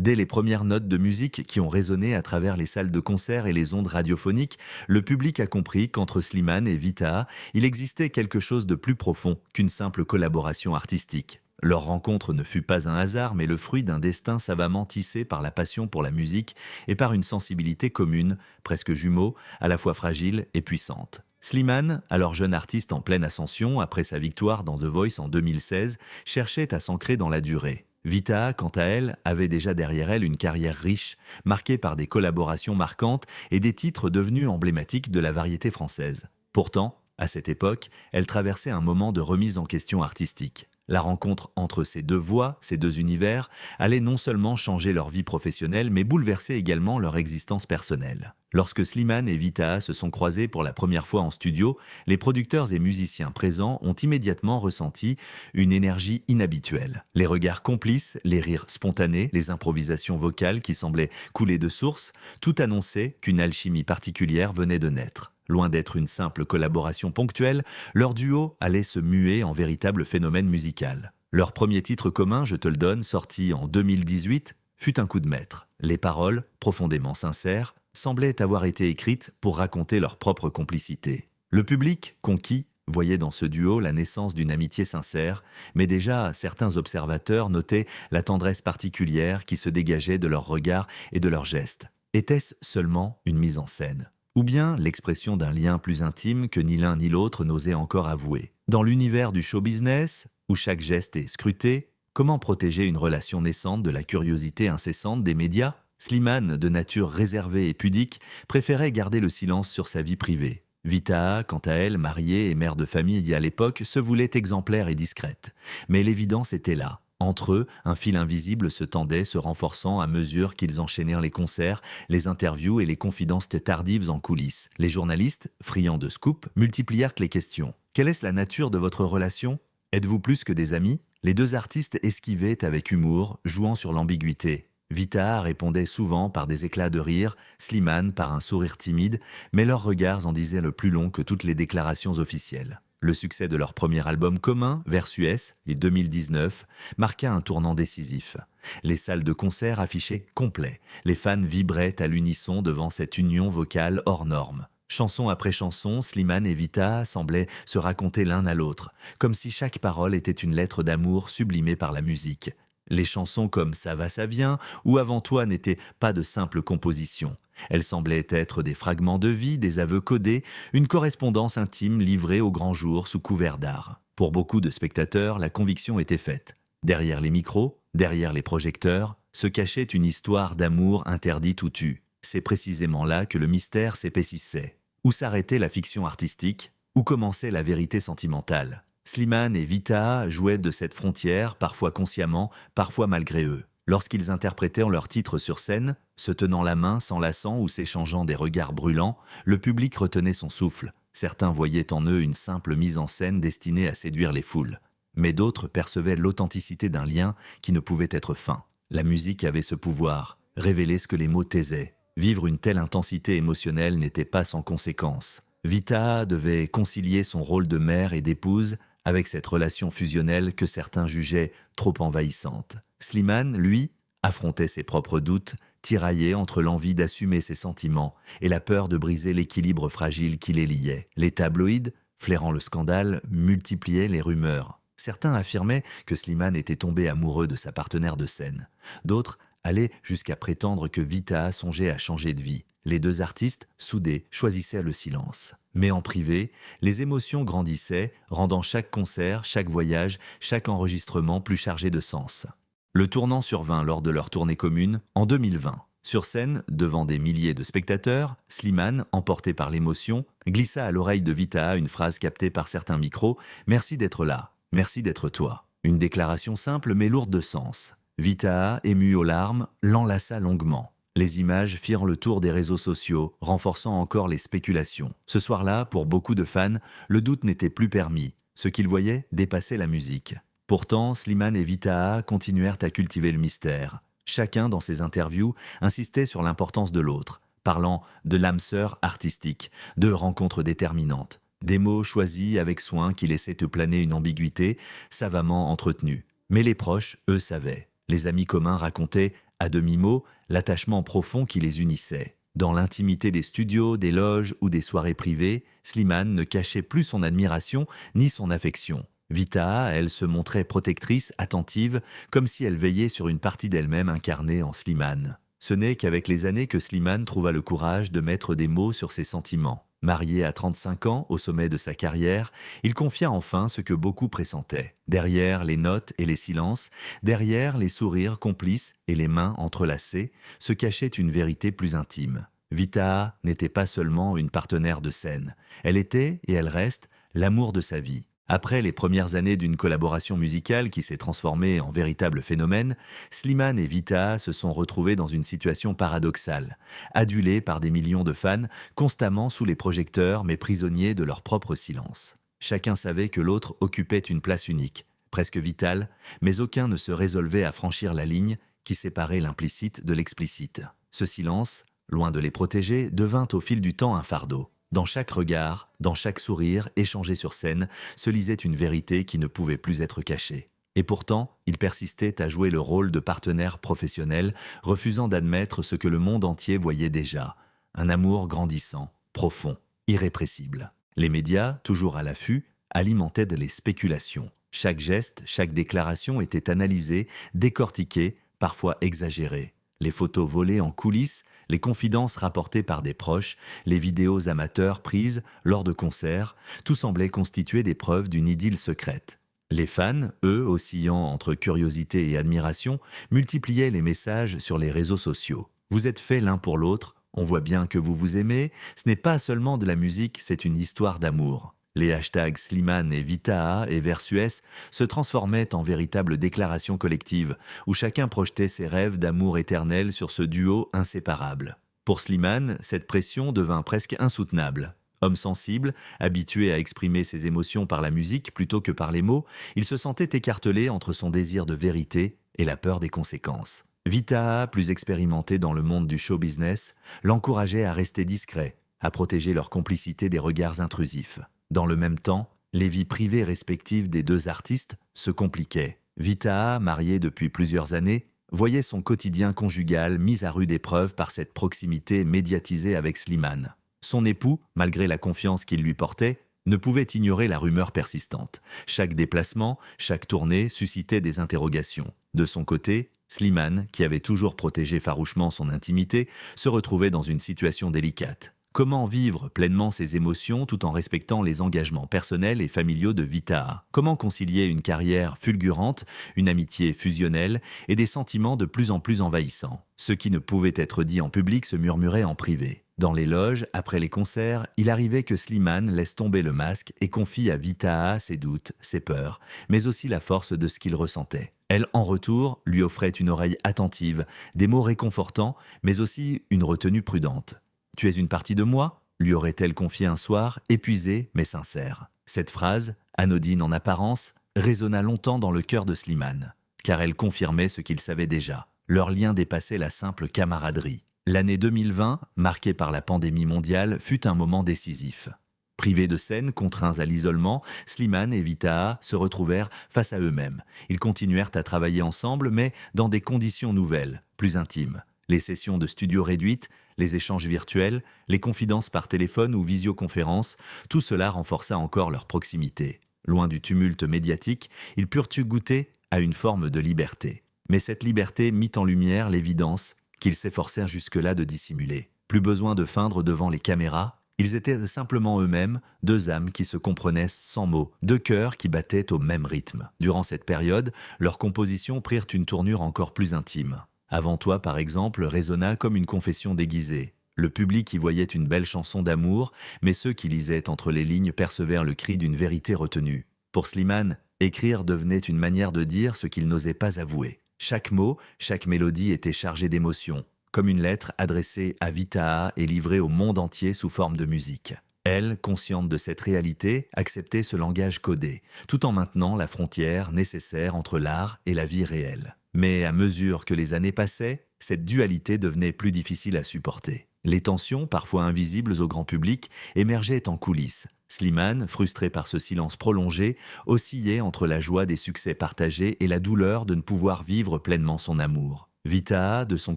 Dès les premières notes de musique qui ont résonné à travers les salles de concert et les ondes radiophoniques, le public a compris qu'entre Slimane et Vitaha, il existait quelque chose de plus profond qu'une simple collaboration artistique. Leur rencontre ne fut pas un hasard, mais le fruit d'un destin savamment tissé par la passion pour la musique et par une sensibilité commune, presque jumeaux, à la fois fragile et puissante. Slimane, alors jeune artiste en pleine ascension après sa victoire dans The Voice en 2016, cherchait à s'ancrer dans la durée. Vitaha, quant à elle, avait déjà derrière elle une carrière riche, marquée par des collaborations marquantes et des titres devenus emblématiques de la variété française. Pourtant, à cette époque, elle traversait un moment de remise en question artistique. La rencontre entre ces deux voix, ces deux univers, allait non seulement changer leur vie professionnelle, mais bouleverser également leur existence personnelle. Lorsque Slimane et Vitaha se sont croisés pour la première fois en studio, les producteurs et musiciens présents ont immédiatement ressenti une énergie inhabituelle. Les regards complices, les rires spontanés, les improvisations vocales qui semblaient couler de source, tout annonçait qu'une alchimie particulière venait de naître. Loin d'être une simple collaboration ponctuelle, leur duo allait se muer en véritable phénomène musical. Leur premier titre commun, Je te le donne, sorti en 2018, fut un coup de maître. Les paroles, profondément sincères, semblaient avoir été écrites pour raconter leur propre complicité. Le public, conquis, voyait dans ce duo la naissance d'une amitié sincère, mais déjà certains observateurs notaient la tendresse particulière qui se dégageait de leurs regards et de leurs gestes. Était-ce seulement une mise en scène ? Ou bien l'expression d'un lien plus intime que ni l'un ni l'autre n'osait encore avouer. Dans l'univers du show business, où chaque geste est scruté, comment protéger une relation naissante de la curiosité incessante des médias ? Slimane, de nature réservée et pudique, préférait garder le silence sur sa vie privée. Vitaha, quant à elle, mariée et mère de famille à l'époque, se voulait exemplaire et discrète. Mais l'évidence était là. Entre eux, un fil invisible se tendait, se renforçant à mesure qu'ils enchaînèrent les concerts, les interviews et les confidences tardives en coulisses. Les journalistes, friands de scoop, multiplièrent les questions. Quelle est la nature de votre relation ? Êtes-vous plus que des amis ? Les deux artistes esquivaient avec humour, jouant sur l'ambiguïté. Vitaha répondait souvent par des éclats de rire, Slimane par un sourire timide, mais leurs regards en disaient le plus long que toutes les déclarations officielles. Le succès de leur premier album commun, Versus, en 2019, marqua un tournant décisif. Les salles de concert affichaient complet. Les fans vibraient à l'unisson devant cette union vocale hors norme. Chanson après chanson, Slimane et Vitaha semblaient se raconter l'un à l'autre, comme si chaque parole était une lettre d'amour sublimée par la musique. Les chansons comme Ça va, ça vient ou Avant toi n'étaient pas de simples compositions. Elles semblaient être des fragments de vie, des aveux codés, une correspondance intime livrée au grand jour sous couvert d'art. Pour beaucoup de spectateurs, la conviction était faite. Derrière les micros, derrière les projecteurs, se cachait une histoire d'amour interdite ou tue. C'est précisément là que le mystère s'épaississait. Où s'arrêtait la fiction artistique ? Où commençait la vérité sentimentale ? Slimane et Vitaha jouaient de cette frontière, parfois consciemment, parfois malgré eux. Lorsqu'ils interprétaient leurs titres sur scène, se tenant la main, s'enlaçant ou s'échangeant des regards brûlants, le public retenait son souffle. Certains voyaient en eux une simple mise en scène destinée à séduire les foules. Mais d'autres percevaient l'authenticité d'un lien qui ne pouvait être feint. La musique avait ce pouvoir, révéler ce que les mots taisaient. Vivre une telle intensité émotionnelle n'était pas sans conséquence. Vitaha devait concilier son rôle de mère et d'épouse avec cette relation fusionnelle que certains jugeaient trop envahissante. Slimane, lui, affrontait ses propres doutes, tiraillé entre l'envie d'assumer ses sentiments et la peur de briser l'équilibre fragile qui les liait. Les tabloïds, flairant le scandale, multipliaient les rumeurs. Certains affirmaient que Slimane était tombé amoureux de sa partenaire de scène. D'autres allaient jusqu'à prétendre que Vitaha songeait à changer de vie. Les deux artistes, soudés, choisissaient le silence. Mais en privé, les émotions grandissaient, rendant chaque concert, chaque voyage, chaque enregistrement plus chargé de sens. Le tournant survint lors de leur tournée commune en 2020. Sur scène, devant des milliers de spectateurs, Slimane, emporté par l'émotion, glissa à l'oreille de Vitaha une phrase captée par certains micros « Merci d'être là, merci d'être toi ». Une déclaration simple mais lourde de sens. Vitaha, ému aux larmes, l'enlaça longuement. Les images firent le tour des réseaux sociaux, renforçant encore les spéculations. Ce soir-là, pour beaucoup de fans, le doute n'était plus permis. Ce qu'ils voyaient dépassait la musique. Pourtant, Slimane et Vitaha continuèrent à cultiver le mystère. Chacun, dans ses interviews, insistait sur l'importance de l'autre, parlant de l'âme sœur artistique, de rencontres déterminantes. Des mots choisis avec soin qui laissaient planer une ambiguïté, savamment entretenue. Mais les proches, eux, savaient. Les amis communs racontaient À demi-mot, l'attachement profond qui les unissait. Dans l'intimité des studios, des loges ou des soirées privées, Slimane ne cachait plus son admiration ni son affection. Vitaha, elle, se montrait protectrice, attentive, comme si elle veillait sur une partie d'elle-même incarnée en Slimane. Ce n'est qu'avec les années que Slimane trouva le courage de mettre des mots sur ses sentiments. Marié à 35 ans, au sommet de sa carrière, il confia enfin ce que beaucoup pressentaient. Derrière les notes et les silences, derrière les sourires complices et les mains entrelacées, se cachait une vérité plus intime. Vitaha n'était pas seulement une partenaire de scène, elle était, et elle reste, l'amour de sa vie. Après les premières années d'une collaboration musicale qui s'est transformée en véritable phénomène, Slimane et Vitaha se sont retrouvés dans une situation paradoxale, adulés par des millions de fans, constamment sous les projecteurs mais prisonniers de leur propre silence. Chacun savait que l'autre occupait une place unique, presque vitale, mais aucun ne se résolvait à franchir la ligne qui séparait l'implicite de l'explicite. Ce silence, loin de les protéger, devint au fil du temps un fardeau. Dans chaque regard, dans chaque sourire échangé sur scène, se lisait une vérité qui ne pouvait plus être cachée. Et pourtant, il persistait à jouer le rôle de partenaire professionnel, refusant d'admettre ce que le monde entier voyait déjà. Un amour grandissant, profond, irrépressible. Les médias, toujours à l'affût, alimentaient les spéculations. Chaque geste, chaque déclaration était analysée, décortiquée, parfois exagérée. Les photos volées en coulisses, les confidences rapportées par des proches, les vidéos amateurs prises lors de concerts, tout semblait constituer des preuves d'une idylle secrète. Les fans, eux, oscillant entre curiosité et admiration, multipliaient les messages sur les réseaux sociaux. Vous êtes faits l'un pour l'autre, on voit bien que vous vous aimez, ce n'est pas seulement de la musique, c'est une histoire d'amour. Les hashtags Slimane et Vitaha et Versues se transformaient en véritables déclarations collectives, où chacun projetait ses rêves d'amour éternel sur ce duo inséparable. Pour Slimane, cette pression devint presque insoutenable. Homme sensible, habitué à exprimer ses émotions par la musique plutôt que par les mots, il se sentait écartelé entre son désir de vérité et la peur des conséquences. Vitaha, plus expérimenté dans le monde du show business, l'encourageait à rester discret, à protéger leur complicité des regards intrusifs. Dans le même temps, les vies privées respectives des deux artistes se compliquaient. Vitaha, mariée depuis plusieurs années, voyait son quotidien conjugal mis à rude épreuve par cette proximité médiatisée avec Slimane. Son époux, malgré la confiance qu'il lui portait, ne pouvait ignorer la rumeur persistante. Chaque déplacement, chaque tournée suscitait des interrogations. De son côté, Slimane, qui avait toujours protégé farouchement son intimité, se retrouvait dans une situation délicate. Comment vivre pleinement ses émotions tout en respectant les engagements personnels et familiaux de Vitaha? Comment concilier une carrière fulgurante, une amitié fusionnelle et des sentiments de plus en plus envahissants? Ce qui ne pouvait être dit en public se murmurait en privé. Dans les loges, après les concerts, il arrivait que Slimane laisse tomber le masque et confie à Vitaha ses doutes, ses peurs, mais aussi la force de ce qu'il ressentait. Elle, en retour, lui offrait une oreille attentive, des mots réconfortants, mais aussi une retenue prudente. « Tu es une partie de moi ?» lui aurait-elle confié un soir, épuisée mais sincère. Cette phrase, anodine en apparence, résonna longtemps dans le cœur de Slimane, car elle confirmait ce qu'il savait déjà. Leur lien dépassait la simple camaraderie. L'année 2020, marquée par la pandémie mondiale, fut un moment décisif. Privés de scène, contraints à l'isolement, Slimane et Vitaha se retrouvèrent face à eux-mêmes. Ils continuèrent à travailler ensemble, mais dans des conditions nouvelles, plus intimes. Les sessions de studio réduites, les échanges virtuels, les confidences par téléphone ou visioconférence, tout cela renforça encore leur proximité. Loin du tumulte médiatique, ils purent goûter à une forme de liberté. Mais cette liberté mit en lumière l'évidence qu'ils s'efforcèrent jusque-là de dissimuler. Plus besoin de feindre devant les caméras, ils étaient simplement eux-mêmes, deux âmes qui se comprenaient sans mots, deux cœurs qui battaient au même rythme. Durant cette période, leurs compositions prirent une tournure encore plus intime. Avant toi, par exemple, résonna comme une confession déguisée. Le public y voyait une belle chanson d'amour, mais ceux qui lisaient entre les lignes percevèrent le cri d'une vérité retenue. Pour Slimane, écrire devenait une manière de dire ce qu'il n'osait pas avouer. Chaque mot, chaque mélodie était chargée d'émotion, comme une lettre adressée à Vitaha et livrée au monde entier sous forme de musique. Elle, consciente de cette réalité, acceptait ce langage codé, tout en maintenant la frontière nécessaire entre l'art et la vie réelle. Mais à mesure que les années passaient, cette dualité devenait plus difficile à supporter. Les tensions, parfois invisibles au grand public, émergeaient en coulisses. Slimane, frustré par ce silence prolongé, oscillait entre la joie des succès partagés et la douleur de ne pouvoir vivre pleinement son amour. Vita, de son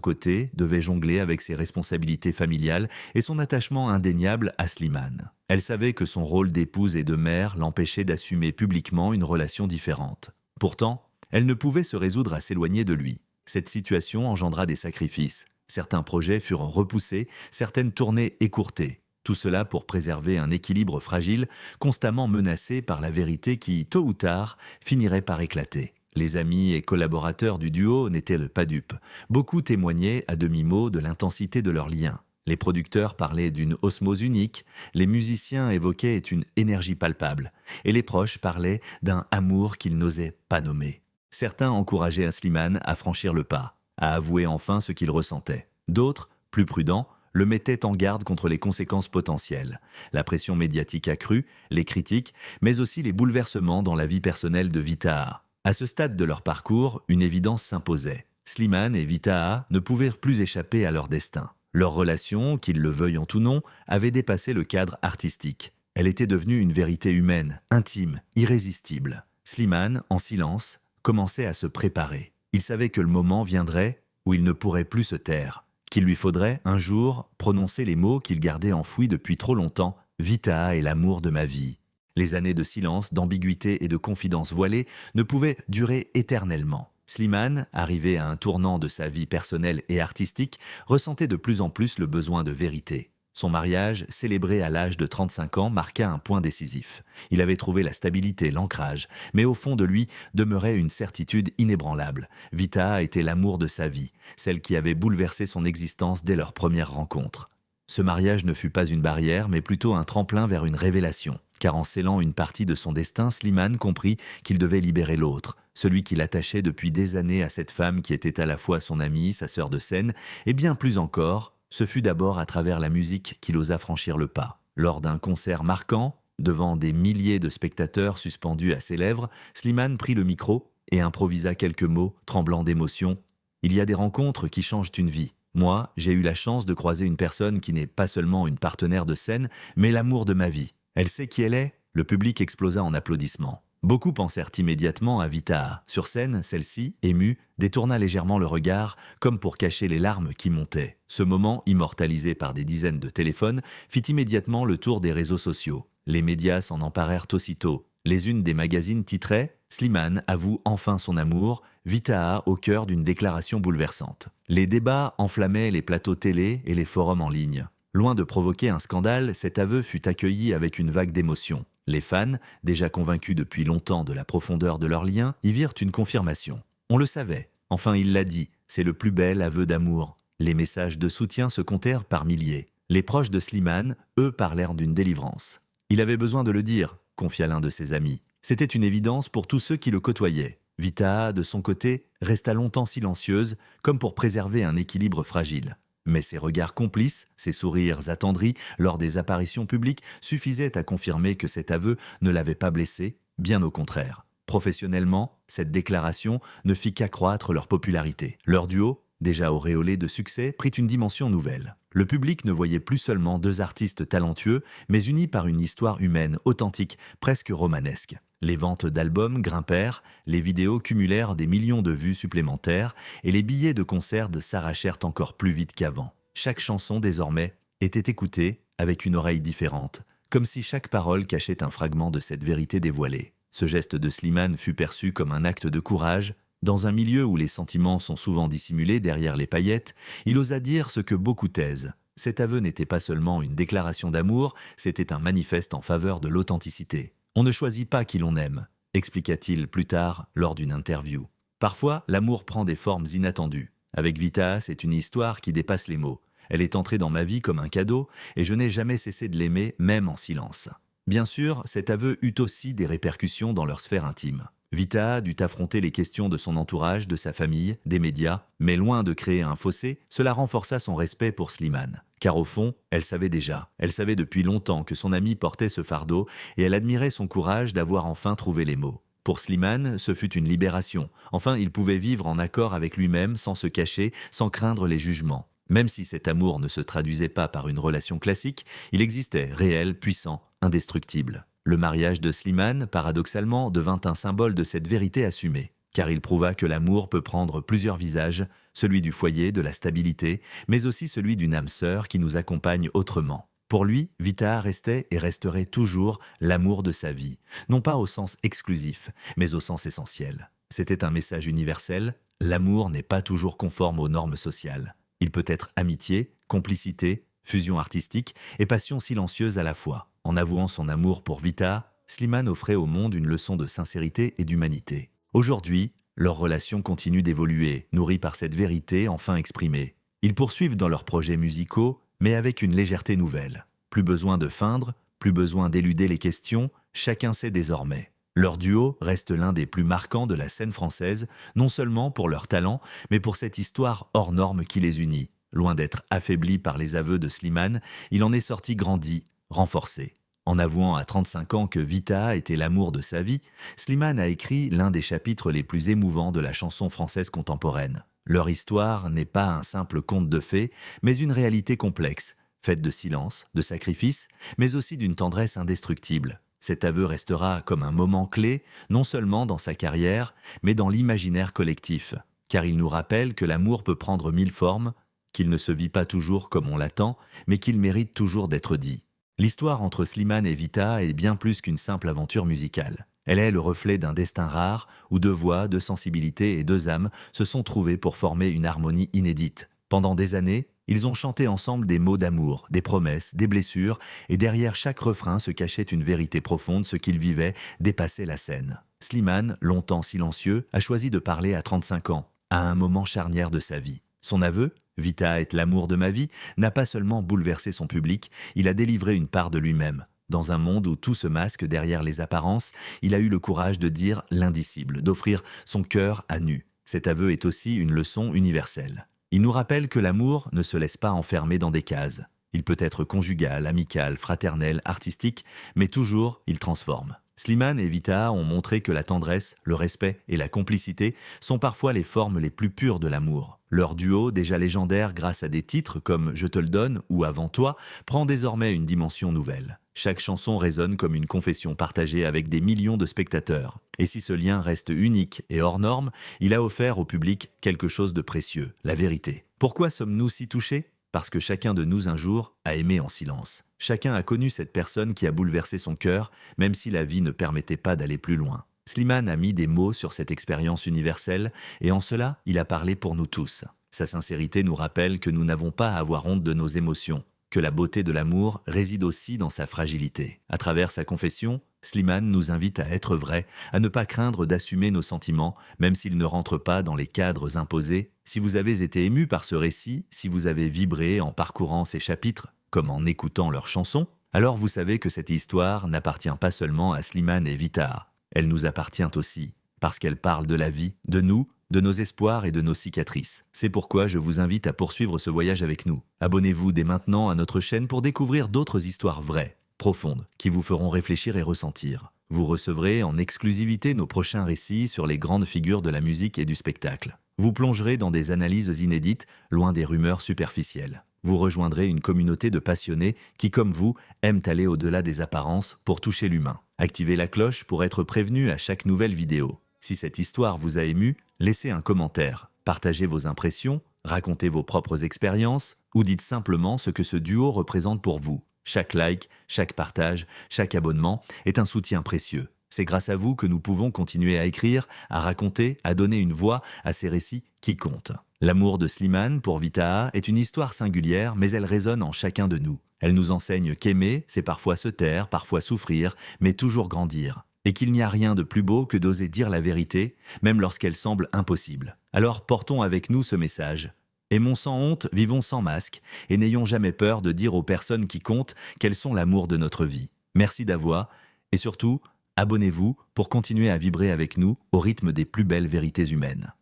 côté, devait jongler avec ses responsabilités familiales et son attachement indéniable à Slimane. Elle savait que son rôle d'épouse et de mère l'empêchait d'assumer publiquement une relation différente. Pourtant, elle ne pouvait se résoudre à s'éloigner de lui. Cette situation engendra des sacrifices. Certains projets furent repoussés, certaines tournées écourtées. Tout cela pour préserver un équilibre fragile, constamment menacé par la vérité qui, tôt ou tard, finirait par éclater. Les amis et collaborateurs du duo n'étaient pas dupes. Beaucoup témoignaient à demi-mot de l'intensité de leur lien. Les producteurs parlaient d'une osmose unique, les musiciens évoquaient une énergie palpable, et les proches parlaient d'un amour qu'ils n'osaient pas nommer. Certains encourageaient Slimane à franchir le pas, à avouer enfin ce qu'il ressentait. D'autres, plus prudents, le mettaient en garde contre les conséquences potentielles. La pression médiatique accrue, les critiques, mais aussi les bouleversements dans la vie personnelle de Vitaha. À ce stade de leur parcours, une évidence s'imposait. Slimane et Vitaha ne pouvaient plus échapper à leur destin. Leur relation, qu'ils le veuillent ou non, avait dépassé le cadre artistique. Elle était devenue une vérité humaine, intime, irrésistible. Slimane, en silence, commençait à se préparer. Il savait que le moment viendrait où il ne pourrait plus se taire, qu'il lui faudrait, un jour, prononcer les mots qu'il gardait enfouis depuis trop longtemps. « Vitaha est l'amour de ma vie ». Les années de silence, d'ambiguïté et de confidence voilée ne pouvaient durer éternellement. Slimane, arrivé à un tournant de sa vie personnelle et artistique, ressentait de plus en plus le besoin de vérité. Son mariage, célébré à l'âge de 35 ans, marqua un point décisif. Il avait trouvé la stabilité, l'ancrage, mais au fond de lui demeurait une certitude inébranlable. Vitaha était l'amour de sa vie, celle qui avait bouleversé son existence dès leur première rencontre. Ce mariage ne fut pas une barrière, mais plutôt un tremplin vers une révélation. Car en scellant une partie de son destin, Slimane comprit qu'il devait libérer l'autre, celui qui l'attachait depuis des années à cette femme qui était à la fois son amie, sa sœur de scène, et bien plus encore, ce fut d'abord à travers la musique qu'il osa franchir le pas. Lors d'un concert marquant, devant des milliers de spectateurs suspendus à ses lèvres, Slimane prit le micro et improvisa quelques mots, tremblant d'émotion. « Il y a des rencontres qui changent une vie. Moi, j'ai eu la chance de croiser une personne qui n'est pas seulement une partenaire de scène, mais l'amour de ma vie. Elle sait qui elle est ?» Le public explosa en applaudissements. Beaucoup pensèrent immédiatement à Vitaha. Sur scène, celle-ci, émue, détourna légèrement le regard, comme pour cacher les larmes qui montaient. Ce moment, immortalisé par des dizaines de téléphones, fit immédiatement le tour des réseaux sociaux. Les médias s'en emparèrent aussitôt. Les unes des magazines titraient « Slimane avoue enfin son amour, Vitaha au cœur d'une déclaration bouleversante ». Les débats enflammaient les plateaux télé et les forums en ligne. Loin de provoquer un scandale, cet aveu fut accueilli avec une vague d'émotion. Les fans, déjà convaincus depuis longtemps de la profondeur de leur lien, y virent une confirmation. On le savait. Enfin, il l'a dit, c'est le plus bel aveu d'amour. Les messages de soutien se comptèrent par milliers. Les proches de Slimane, eux, parlèrent d'une délivrance. Il avait besoin de le dire, confia l'un de ses amis. C'était une évidence pour tous ceux qui le côtoyaient. Vitaha, de son côté, resta longtemps silencieuse, comme pour préserver un équilibre fragile. Mais ses regards complices, ses sourires attendris lors des apparitions publiques suffisaient à confirmer que cet aveu ne l'avait pas blessé, bien au contraire. Professionnellement, cette déclaration ne fit qu'accroître leur popularité. Leur duo, déjà auréolé de succès, prit une dimension nouvelle. Le public ne voyait plus seulement deux artistes talentueux, mais unis par une histoire humaine, authentique, presque romanesque. Les ventes d'albums grimpèrent, les vidéos cumulèrent des millions de vues supplémentaires et les billets de concert s'arrachèrent encore plus vite qu'avant. Chaque chanson, désormais, était écoutée avec une oreille différente, comme si chaque parole cachait un fragment de cette vérité dévoilée. Ce geste de Slimane fut perçu comme un acte de courage. Dans un milieu où les sentiments sont souvent dissimulés derrière les paillettes, il osa dire ce que beaucoup taisent. Cet aveu n'était pas seulement une déclaration d'amour, c'était un manifeste en faveur de l'authenticité. On ne choisit pas qui l'on aime, expliqua-t-il plus tard lors d'une interview. Parfois, l'amour prend des formes inattendues. Avec Vitaha, c'est une histoire qui dépasse les mots. Elle est entrée dans ma vie comme un cadeau et je n'ai jamais cessé de l'aimer, même en silence. Bien sûr, cet aveu eut aussi des répercussions dans leur sphère intime. Vitaha dut affronter les questions de son entourage, de sa famille, des médias, mais loin de créer un fossé, cela renforça son respect pour Slimane. Car au fond, elle savait depuis longtemps que son ami portait ce fardeau et elle admirait son courage d'avoir enfin trouvé les mots. Pour Slimane, ce fut une libération. Enfin, il pouvait vivre en accord avec lui-même, sans se cacher, sans craindre les jugements. Même si cet amour ne se traduisait pas par une relation classique, il existait, réel, puissant, indestructible. Le mariage de Slimane, paradoxalement, devint un symbole de cette vérité assumée. car il prouva que l'amour peut prendre plusieurs visages, celui du foyer, de la stabilité, mais aussi celui d'une âme sœur qui nous accompagne autrement. Pour lui, Vitaha restait et resterait toujours l'amour de sa vie, non pas au sens exclusif, mais au sens essentiel. C'était un message universel, l'amour n'est pas toujours conforme aux normes sociales. Il peut être amitié, complicité, fusion artistique et passion silencieuse à la fois. En avouant son amour pour Vitaha, Slimane offrait au monde une leçon de sincérité et d'humanité. Aujourd'hui, leur relation continue d'évoluer, nourrie par cette vérité enfin exprimée. Ils poursuivent dans leurs projets musicaux, mais avec une légèreté nouvelle. Plus besoin de feindre, plus besoin d'éluder les questions, chacun sait désormais. Leur duo reste l'un des plus marquants de la scène française, non seulement pour leur talent, mais pour cette histoire hors norme qui les unit. Loin d'être affaibli par les aveux de Slimane, il en est sorti grandi, renforcé. En avouant à 35 ans que Vitaha était l'amour de sa vie, Slimane a écrit l'un des chapitres les plus émouvants de la chanson française contemporaine. Leur histoire n'est pas un simple conte de fées, mais une réalité complexe, faite de silence, de sacrifice, mais aussi d'une tendresse indestructible. Cet aveu restera comme un moment clé, non seulement dans sa carrière, mais dans l'imaginaire collectif, car il nous rappelle que l'amour peut prendre 1000 formes, qu'il ne se vit pas toujours comme on l'attend, mais qu'il mérite toujours d'être dit. L'histoire entre Slimane et Vitaha est bien plus qu'une simple aventure musicale. Elle est le reflet d'un destin rare où deux voix, deux sensibilités et deux âmes se sont trouvées pour former une harmonie inédite. Pendant des années, ils ont chanté ensemble des mots d'amour, des promesses, des blessures, et derrière chaque refrain se cachait une vérité profonde, ce qu'ils vivaient dépassait la scène. Slimane, longtemps silencieux, a choisi de parler à 35 ans, à un moment charnière de sa vie. Son aveu, Vitaha est l'amour de ma vie, n'a pas seulement bouleversé son public, il a délivré une part de lui-même. Dans un monde où tout se masque derrière les apparences, il a eu le courage de dire l'indicible, d'offrir son cœur à nu. Cet aveu est aussi une leçon universelle. Il nous rappelle que l'amour ne se laisse pas enfermer dans des cases. Il peut être conjugal, amical, fraternel, artistique, mais toujours il transforme. Slimane et Vitaha ont montré que la tendresse, le respect et la complicité sont parfois les formes les plus pures de l'amour. Leur duo, déjà légendaire grâce à des titres comme Je te le donne ou Avant toi, prend désormais une dimension nouvelle. Chaque chanson résonne comme une confession partagée avec des millions de spectateurs. Et si ce lien reste unique et hors norme, il a offert au public quelque chose de précieux, la vérité. Pourquoi sommes-nous si touchés ? Parce que chacun de nous un jour a aimé en silence. Chacun a connu cette personne qui a bouleversé son cœur, même si la vie ne permettait pas d'aller plus loin. Slimane a mis des mots sur cette expérience universelle, et en cela, il a parlé pour nous tous. Sa sincérité nous rappelle que nous n'avons pas à avoir honte de nos émotions, que la beauté de l'amour réside aussi dans sa fragilité. À travers sa confession, Slimane nous invite à être vrai, à ne pas craindre d'assumer nos sentiments, même s'ils ne rentrent pas dans les cadres imposés. Si vous avez été ému par ce récit, si vous avez vibré en parcourant ces chapitres, comme en écoutant leurs chansons, alors vous savez que cette histoire n'appartient pas seulement à Slimane et Vitaha. Elle nous appartient aussi, parce qu'elle parle de la vie, de nous, de nos espoirs et de nos cicatrices. C'est pourquoi je vous invite à poursuivre ce voyage avec nous. Abonnez-vous dès maintenant à notre chaîne pour découvrir d'autres histoires vraies, profondes, qui vous feront réfléchir et ressentir. Vous recevrez en exclusivité nos prochains récits sur les grandes figures de la musique et du spectacle. Vous plongerez dans des analyses inédites, loin des rumeurs superficielles. Vous rejoindrez une communauté de passionnés qui, comme vous, aiment aller au-delà des apparences pour toucher l'humain. Activez la cloche pour être prévenu à chaque nouvelle vidéo. Si cette histoire vous a ému, laissez un commentaire, partagez vos impressions, racontez vos propres expériences ou dites simplement ce que ce duo représente pour vous. Chaque like, chaque partage, chaque abonnement est un soutien précieux. C'est grâce à vous que nous pouvons continuer à écrire, à raconter, à donner une voix à ces récits qui comptent. L'amour de Slimane pour Vitaha est une histoire singulière, mais elle résonne en chacun de nous. Elle nous enseigne qu'aimer, c'est parfois se taire, parfois souffrir, mais toujours grandir. Et qu'il n'y a rien de plus beau que d'oser dire la vérité, même lorsqu'elle semble impossible. Alors portons avec nous ce message. Aimons sans honte, vivons sans masque, et n'ayons jamais peur de dire aux personnes qui comptent qu'elles sont l'amour de notre vie. Merci d'avoir, et surtout, abonnez-vous pour continuer à vibrer avec nous au rythme des plus belles vérités humaines.